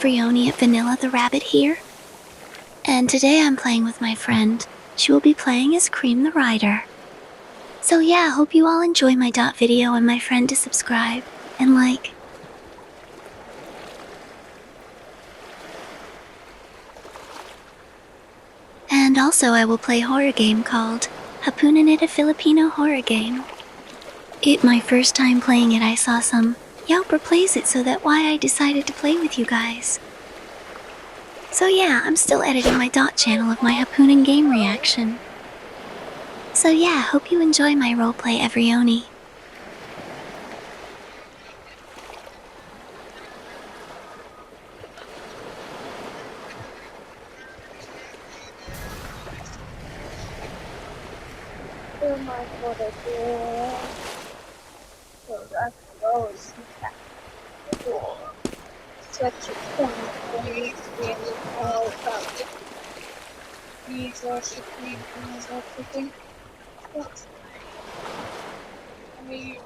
Frioni at Vanilla the Rabbit here. And today I'm playing with my friend. She will be playing as Cream the Rider. So yeah, hope you all enjoy my video and my friend to subscribe and like. And also I will play a horror game called Hapunan It, a Filipino horror game. My first time playing it, I saw some Yelper plays it, so that's why I decided to play with you guys. So yeah, I'm still editing my channel of my Hapunan game reaction. So yeah, hope you enjoy my roleplay, Evrioni. Oh my god, I feel so that goes such a point all about it. These are shipping, these are shipping. What? I mean,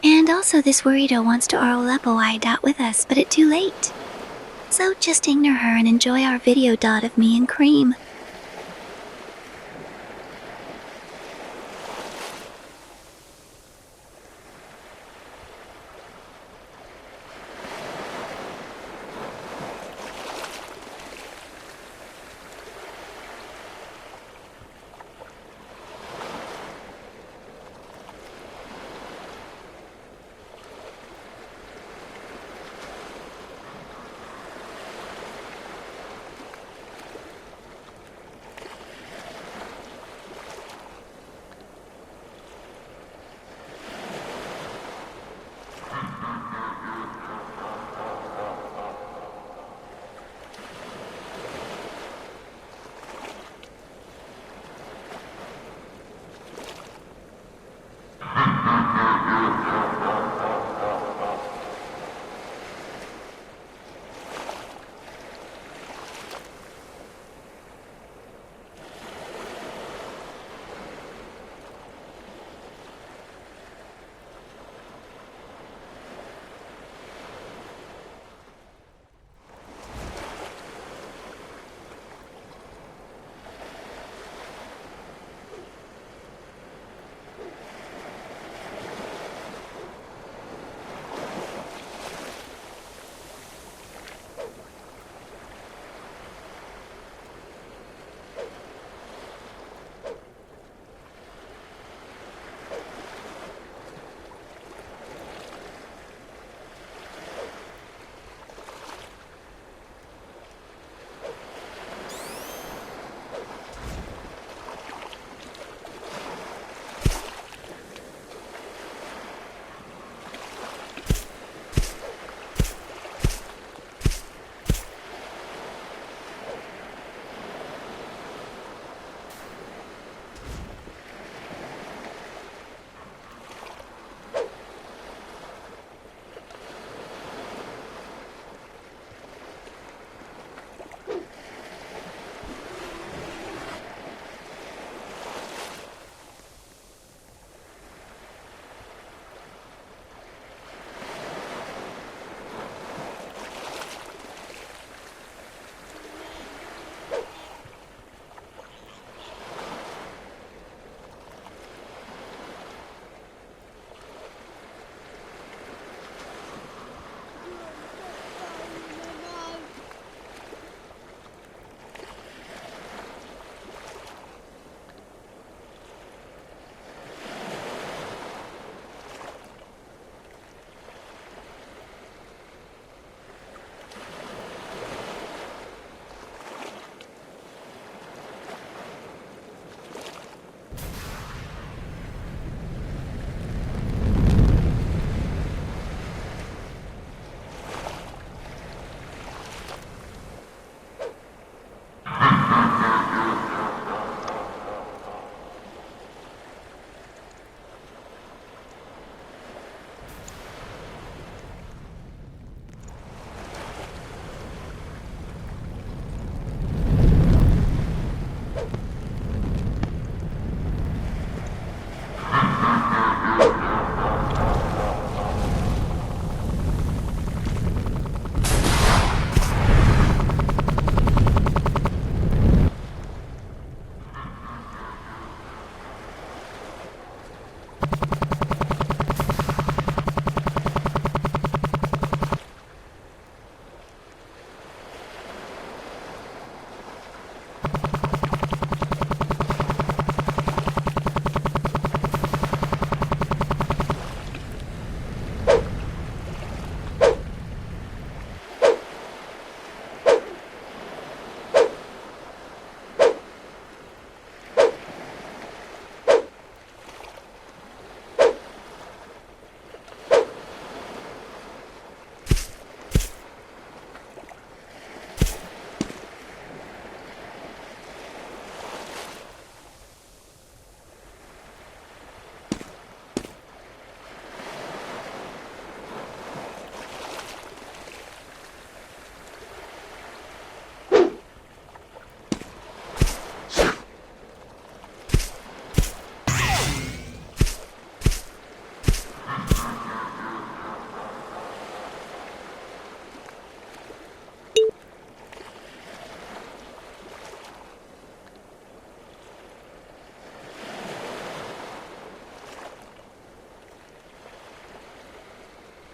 And also this Worrido wants to Arolepo with us, but it's too late. So just ignore her and enjoy our video of me and Cream.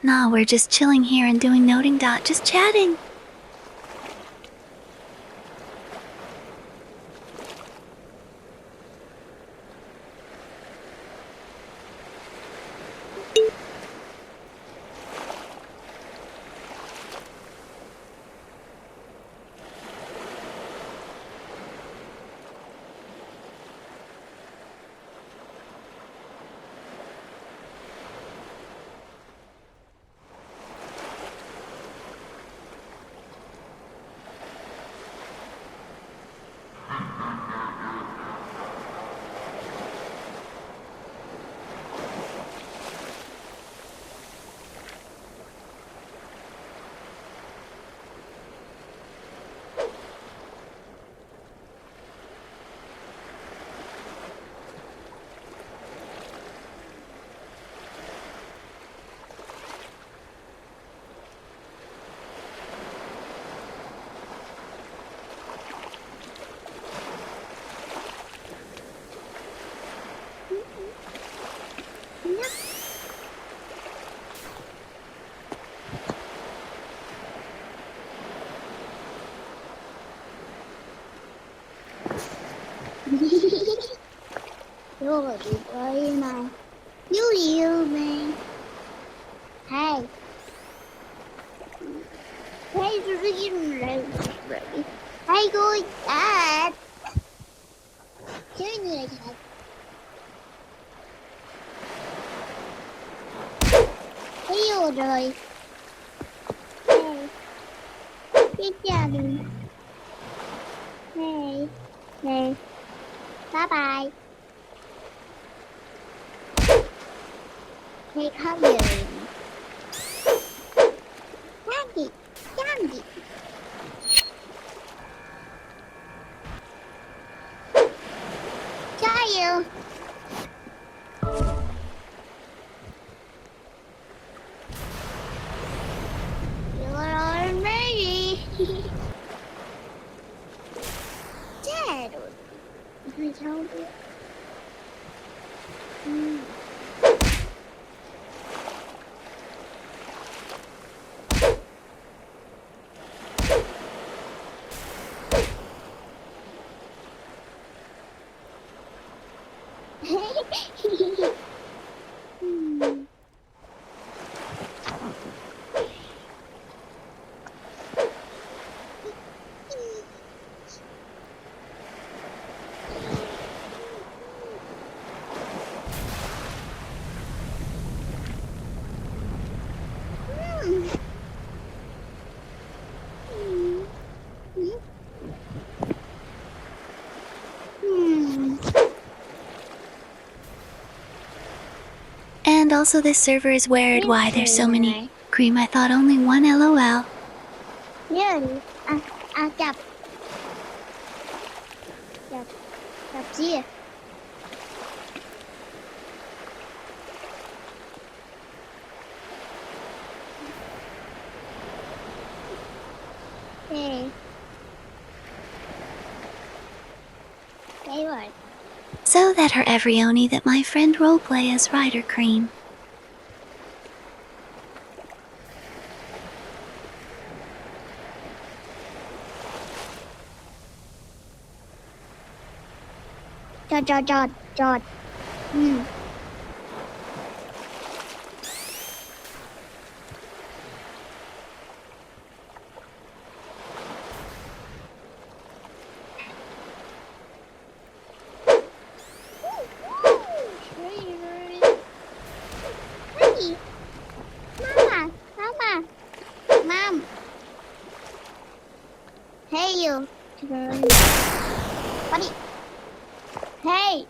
Nah, we're just chilling here and doing noting. Just chatting. You're a big boy, man. You, man. Hey. Hey, ready. Hey, good dad. Chơi người thật. Yêu rồi. Hey. Xin chào mình. Hey. Hey. Bye bye. Hey, come here. Candy. Candy. Try you. You're all ready. Dad. I told you. And also this server is weird. Why there's so many. Cream, I thought only one LOL. Yeah, chập chia. Okay. Okay, rồi. So that her every oni that my friend roleplay as Rider Cream. Trọt. Hey, Mama. Mom. Hey, you. Buddy. Hey.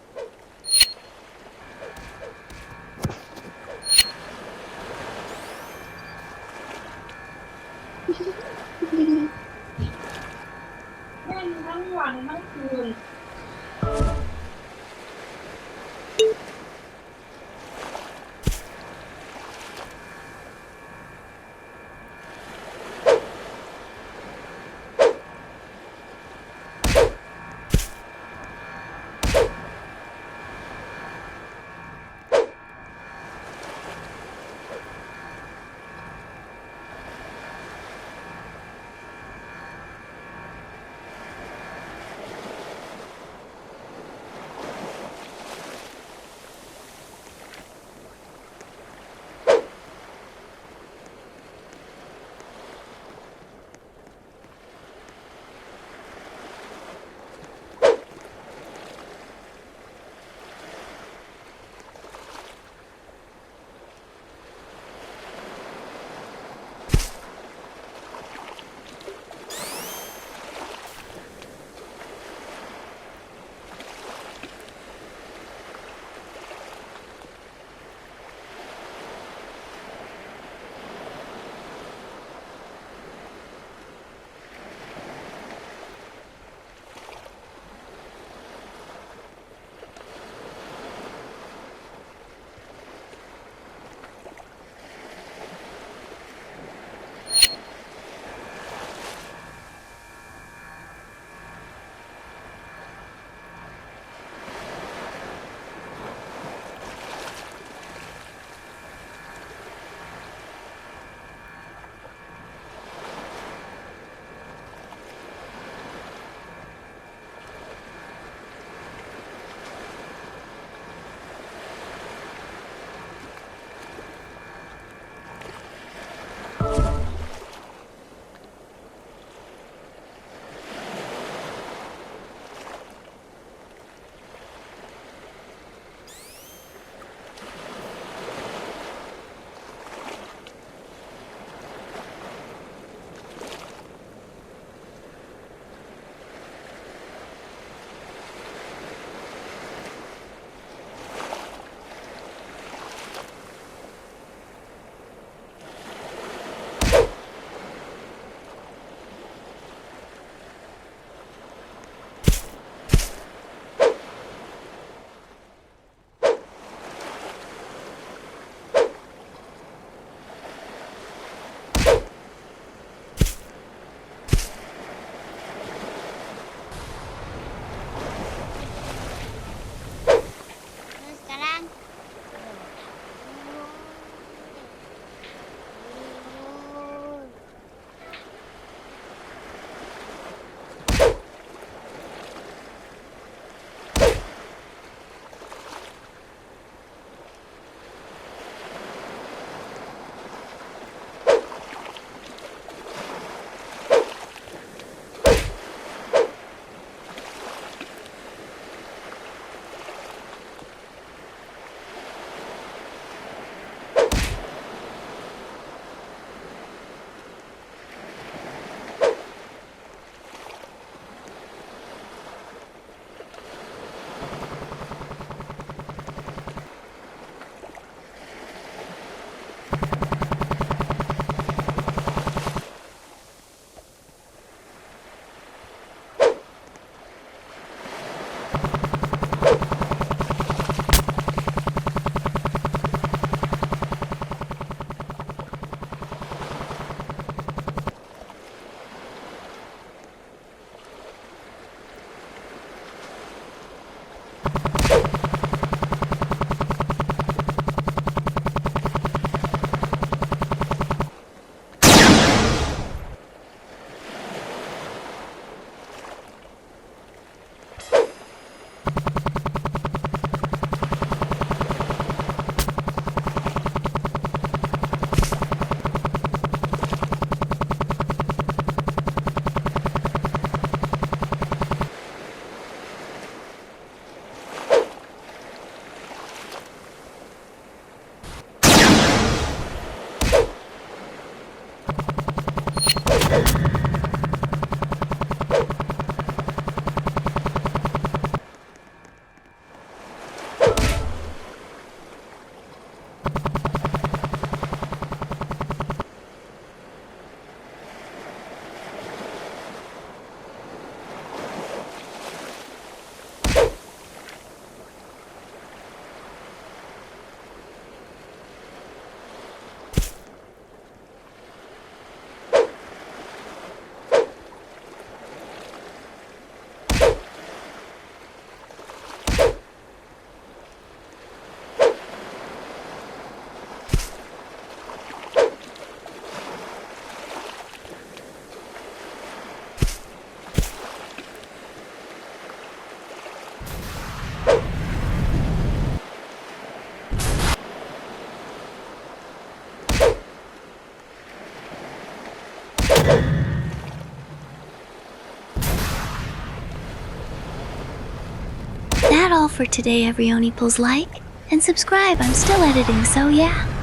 that all for today, everyone? Like and subscribe. I'm still editing, so yeah.